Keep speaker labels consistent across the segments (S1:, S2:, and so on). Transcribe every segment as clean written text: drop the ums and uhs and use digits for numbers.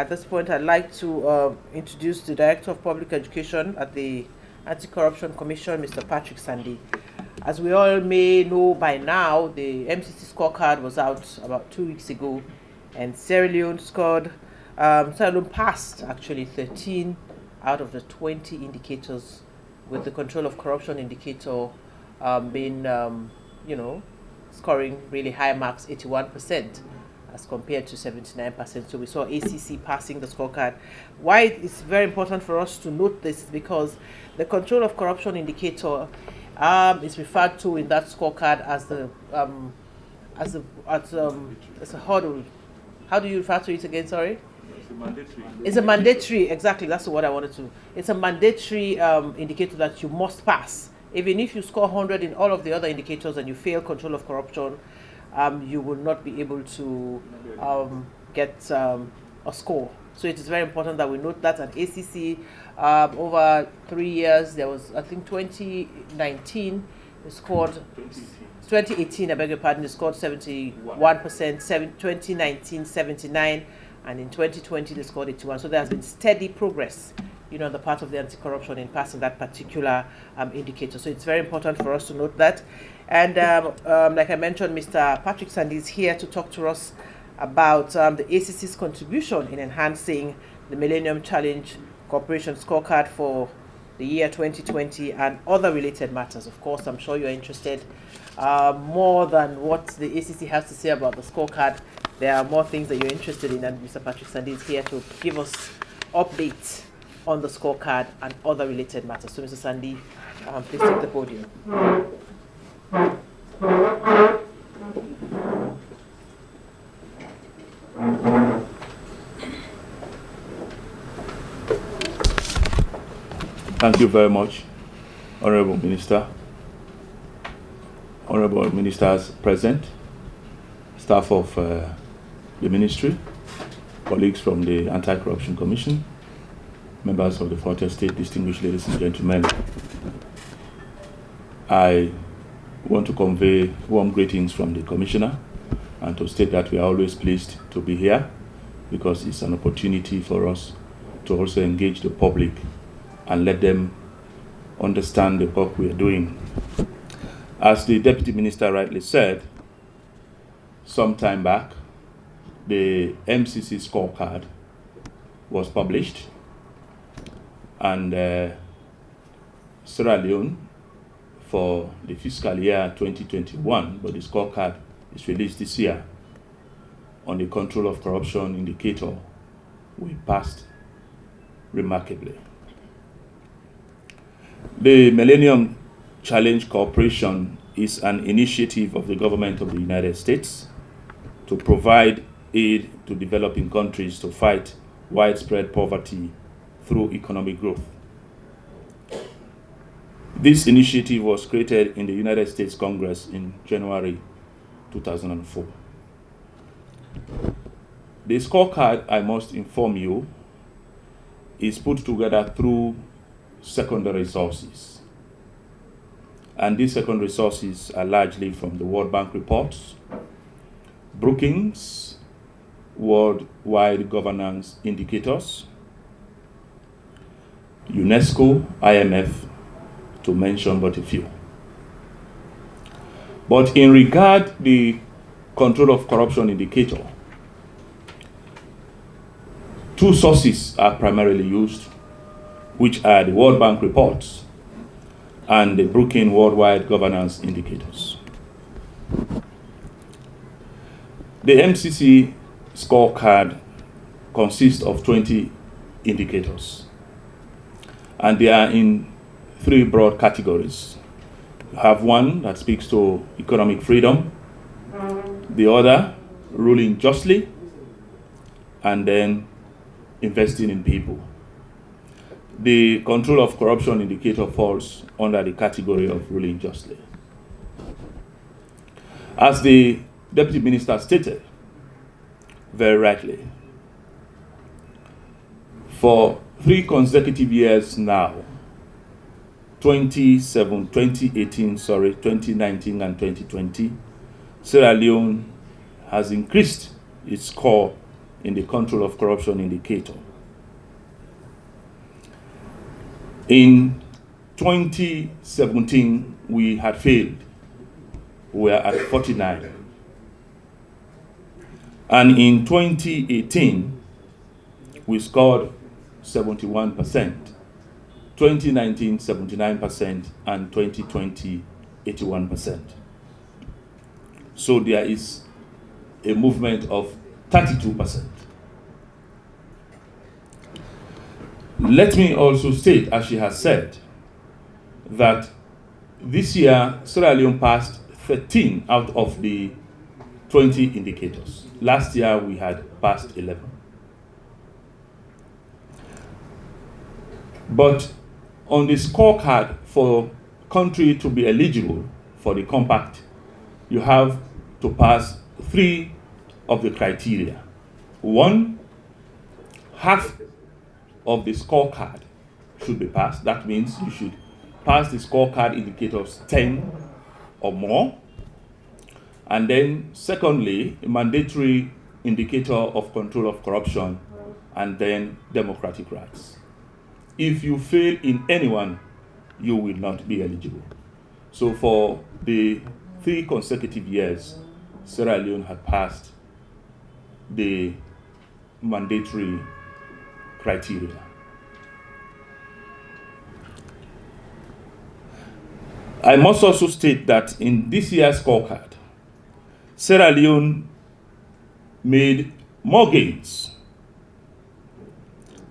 S1: At this point, I'd like to introduce the Director of Public Education at the Anti-Corruption Commission, Mr. Patrick Sandy. As we all may know by now, the MCC Scorecard was out about 2 weeks ago, and Sierra Leone passed actually 13 out of the 20 indicators, with the control of corruption indicator being, scoring really high marks, 81%. As compared to 79%. So we saw ACC passing the scorecard. Why it's very important for us to note this is because the control of corruption indicator is referred to in that scorecard as a hurdle. How do you refer to it again? Sorry. It's a mandatory. Exactly. That's what I wanted to. It's a mandatory indicator that you must pass. Even if you score 100 in all of the other indicators and you fail control of corruption, you will not be able to get a score. So it is very important that we note that. At ACC, over 3 years, there was, I think, 2019, they scored 2018. I beg your pardon, they scored 71%. 2019, 79, and in 2020 they scored 81. So there has been steady progress, on the part of the anti-corruption in passing that particular indicator. So it's very important for us to note that. And like I mentioned, Mr. Patrick Sandy is here to talk to us about the ACC's contribution in enhancing the Millennium Challenge Corporation Scorecard for the year 2020 and other related matters. Of course, I'm sure you're interested more than what the ACC has to say about the scorecard. There are more things that you're interested in, and Mr. Patrick Sandy is here to give us updates on the scorecard and other related matters. So, Mr. Sandy, please take the podium.
S2: Thank you very much, Honorable Minister, Honorable Ministers present, staff of the Ministry, colleagues from the Anti-Corruption Commission, members of the Forte State, distinguished ladies and gentlemen. I want to convey warm greetings from the Commissioner and to state that we are always pleased to be here because it's an opportunity for us to also engage the public and let them understand the work we are doing. As the Deputy Minister rightly said, some time back, the MCC Scorecard was published, and Sierra Leone for the fiscal year 2021, but the scorecard is released this year. On the control of corruption indicator, we passed remarkably. The Millennium Challenge Corporation is an initiative of the government of the United States to provide aid to developing countries to fight widespread poverty through economic growth. This initiative was created in the United States Congress in January 2004. The scorecard, I must inform you, is put together through secondary sources. And these secondary sources are largely from the World Bank reports, Brookings, Worldwide Governance Indicators, UNESCO, IMF, to mention but a few. But in regard the control of corruption indicator, two sources are primarily used, which are the World Bank reports and the Brookings Worldwide Governance Indicators. The MCC Scorecard consists of 20 indicators, and they are in three broad categories. You have one that speaks to economic freedom, the other, ruling justly, and then investing in people. The control of corruption indicator falls under the category of ruling justly. As the Deputy Minister stated very rightly, for 3 consecutive years now, 2019 and 2020, Sierra Leone has increased its score in the control of corruption indicator. In 2017, we had failed. We were at 49. And in 2018, we scored 71%. 2019, 79%, and 2020, 81%. So there is a movement of 32%. Let me also state, as she has said, that this year Sierra Leone passed 13 out of the 20 indicators. Last year we had passed 11. But on the scorecard for country to be eligible for the compact, you have to pass 3 of the criteria. 1, half of the scorecard should be passed. That means you should pass the scorecard indicators 10 or more. And then secondly, a mandatory indicator of control of corruption, and then democratic rights. If you fail in any one, you will not be eligible. So for the 3 consecutive years, Sierra Leone had passed the mandatory criteria. I must also state that in this year's scorecard, Sierra Leone made more gains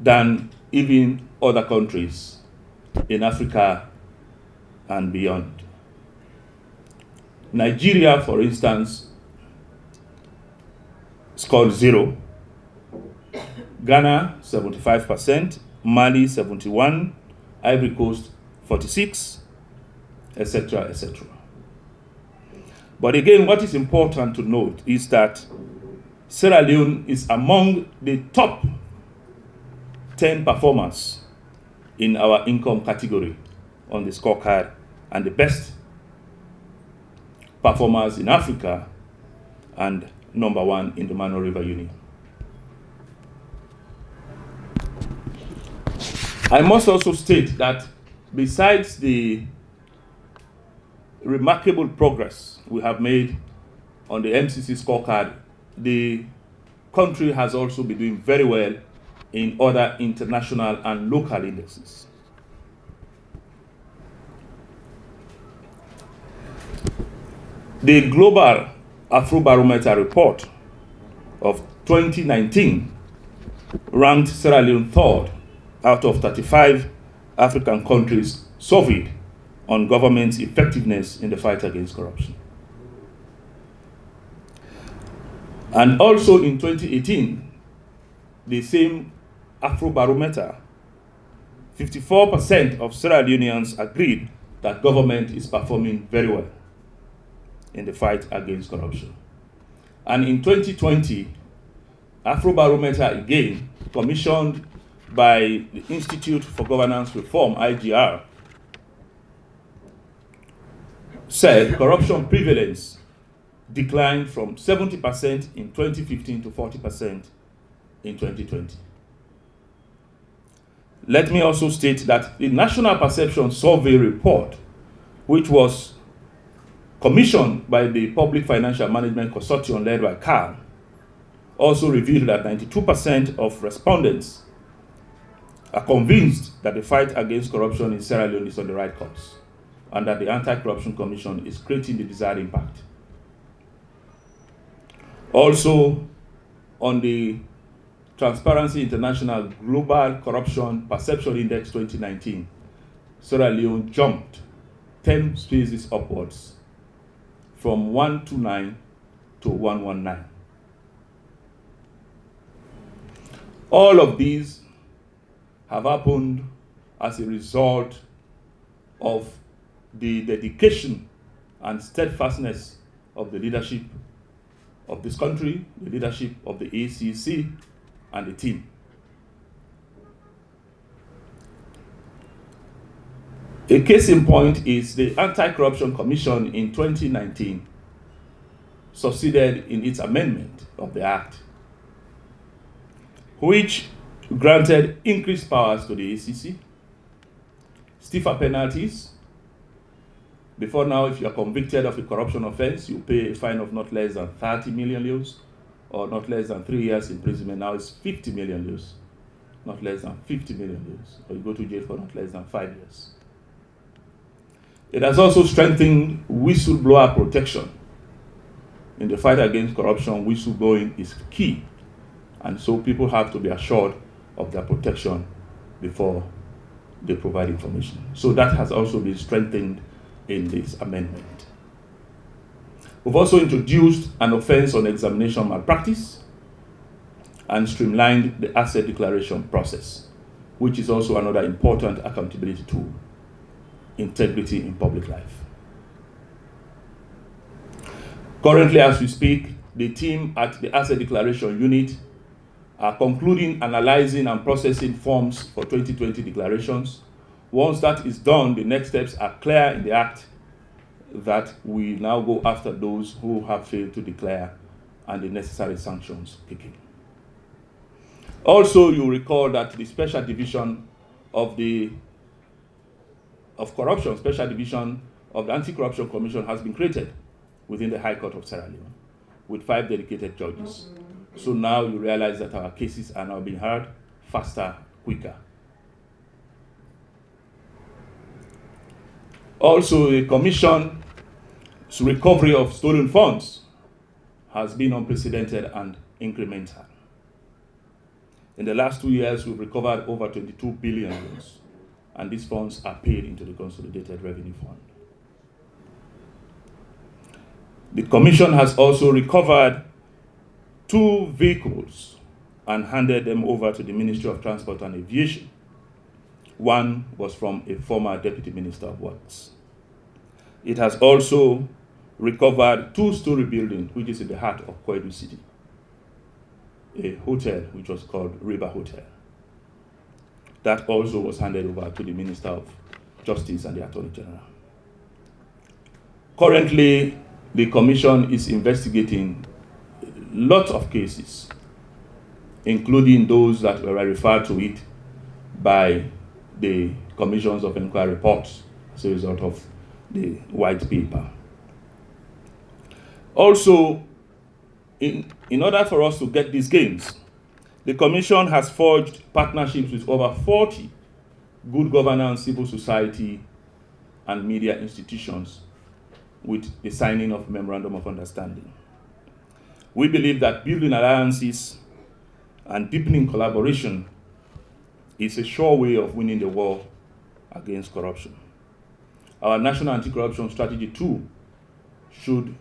S2: than even other countries in Africa and beyond. Nigeria, for instance, scored 0. Ghana, 75%, Mali, 71%, Ivory Coast, 46%, etc., etc. But again, what is important to note is that Sierra Leone is among the top 10 performers in our income category on the scorecard, and the best performers in Africa, and number 1 in the Mano River Union. I must also state that besides the remarkable progress we have made on the MCC scorecard, the country has also been doing very well in other international and local indexes. The Global Afrobarometer report of 2019 ranked Sierra Leone 3rd out of 35 African countries surveyed on government's effectiveness in the fight against corruption. And also in 2018, the same Afrobarometer, 54% of Sierra Leoneans agreed that government is performing very well in the fight against corruption. And in 2020, Afrobarometer, again commissioned by the Institute for Governance Reform, IGR, said corruption prevalence declined from 70% in 2015 to 40% in 2020. Let me also state that the National Perception Survey report, which was commissioned by the Public Financial Management Consortium led by CAL, also revealed that 92% of respondents are convinced that the fight against corruption in Sierra Leone is on the right course, and that the Anti-Corruption Commission is creating the desired impact. Also, on the Transparency International Global Corruption Perception Index 2019, Sierra Leone jumped 10 spaces upwards from 129 to 119. All of these have happened as a result of the dedication and steadfastness of the leadership of this country, the leadership of the ACC, and the team. A case in point is the Anti-Corruption Commission in 2019 succeeded in its amendment of the Act which granted increased powers to the ACC, stiffer penalties. Before now, if you are convicted of a corruption offense, you pay a fine of not less than 30 million euros or not less than 3 years imprisonment. Now it's 50 million euros, not less than 50 million euros, or you go to jail for not less than 5 years. It has also strengthened whistleblower protection. In the fight against corruption, whistleblowing is key, and so people have to be assured of their protection before they provide information. So that has also been strengthened in this amendment. We've also introduced an offense on examination malpractice and streamlined the asset declaration process, which is also another important accountability tool. Integrity in public life. Currently, as we speak, the team at the Asset Declaration Unit are concluding, analyzing, and processing forms for 2020 declarations. Once that is done, the next steps are clear in the Act that we now go after those who have failed to declare and the necessary sanctions kick in. Also, you recall that the Special Division of Corruption, Special Division of the Anti-Corruption Commission has been created within the High Court of Sierra Leone with 5 dedicated judges. So now you realize that our cases are now being heard faster, quicker. Also, the Commission's recovery of stolen funds has been unprecedented and incremental. In the last 2 years, we've recovered over 22 billion euros, and these funds are paid into the Consolidated Revenue Fund. The Commission has also recovered 2 vehicles and handed them over to the Ministry of Transport and Aviation. One was from a former Deputy Minister of Works. It has also recovered 2-story building, which is in the heart of Kwedu City, a hotel which was called River Hotel. That also was handed over to the Minister of Justice and the Attorney General. Currently, the Commission is investigating lots of cases, including those that were referred to it by the Commissions of Inquiry reports as a result of the white paper. Also, in order for us to get these gains, the Commission has forged partnerships with over 40 good governance, civil society, and media institutions with the signing of Memorandum of Understanding. We believe that building alliances and deepening collaboration is a sure way of winning the war against corruption. Our National Anti-Corruption Strategy 2 should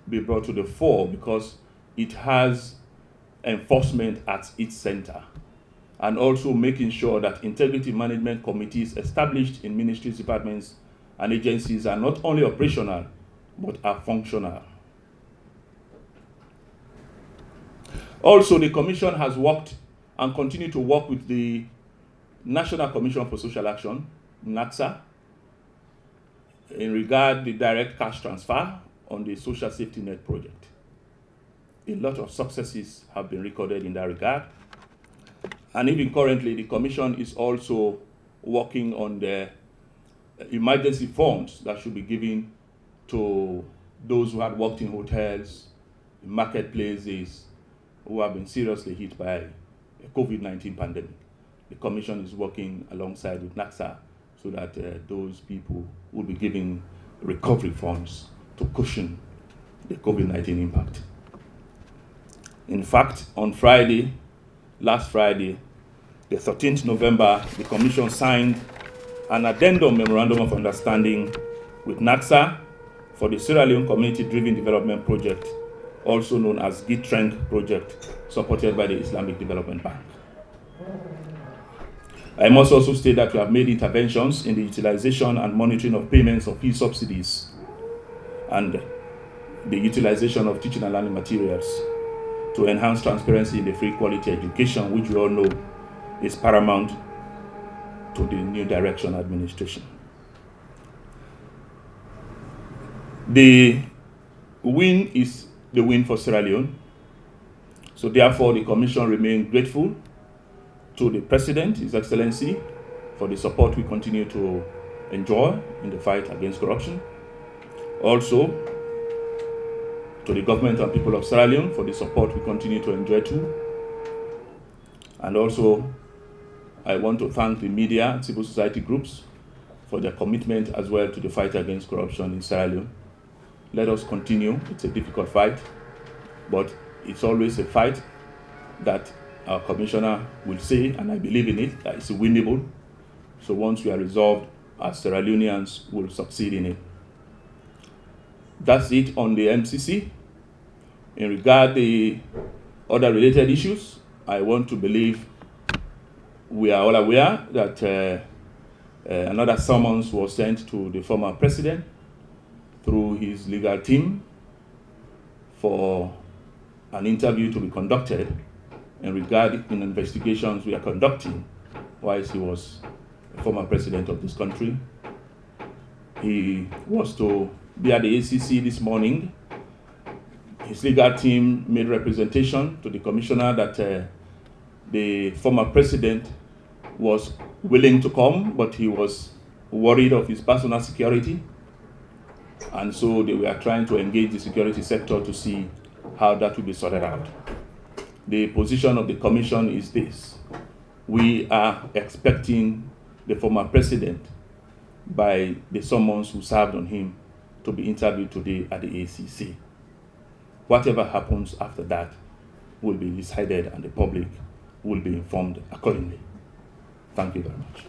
S2: be brought to the fore because it has enforcement at its center, and also making sure that integrity management committees established in ministries, departments, and agencies are not only operational, but are functional. Also, the Commission has worked and continue to work with the National Commission for Social Action, NACSA, in regard to the direct cash transfer on the Social Safety Net project. A lot of successes have been recorded in that regard. And even currently, the Commission is also working on the emergency funds that should be given to those who had worked in hotels, in marketplaces, who have been seriously hit by a COVID-19 pandemic. The Commission is working alongside with NACSA so that those people will be given recovery funds to cushion the COVID-19 impact. In fact, on Friday, last Friday, the 13th November, the Commission signed an addendum memorandum of understanding with NACSA for the Sierra Leone Community-Driven Development Project, also known as GITRENG project, supported by the Islamic Development Bank. I must also state that we have made interventions in the utilization and monitoring of payments of fee subsidies and the utilization of teaching and learning materials to enhance transparency in the free quality education, which we all know is paramount to the new direction administration. The win is the win for Sierra Leone. So therefore, the Commission remains grateful to the President, His Excellency, for the support we continue to enjoy in the fight against corruption. Also, to the government and people of Sierra Leone for the support we continue to enjoy too. And also, I want to thank the media and civil society groups for their commitment as well to the fight against corruption in Sierra Leone. Let us continue. It's a difficult fight, but it's always a fight that our commissioner will say, and I believe in it, that it's winnable. So once we are resolved, as Sierra Leoneans will succeed in it. That's it on the MCC. In regard to the other related issues, I want to believe we are all aware that another summons was sent to the former president through his legal team for an interview to be conducted in regard in investigations we are conducting whilst he was a former president of this country. He was to be at the ACC this morning. His legal team made representation to the commissioner that the former president was willing to come, but he was worried of his personal security. And so they were trying to engage the security sector to see how that will be sorted out. The position of the commission is this: we are expecting the former president, by the summons who served on him, to be interviewed today at the ACC. Whatever happens after that will be decided and the public will be informed accordingly. Thank you very much.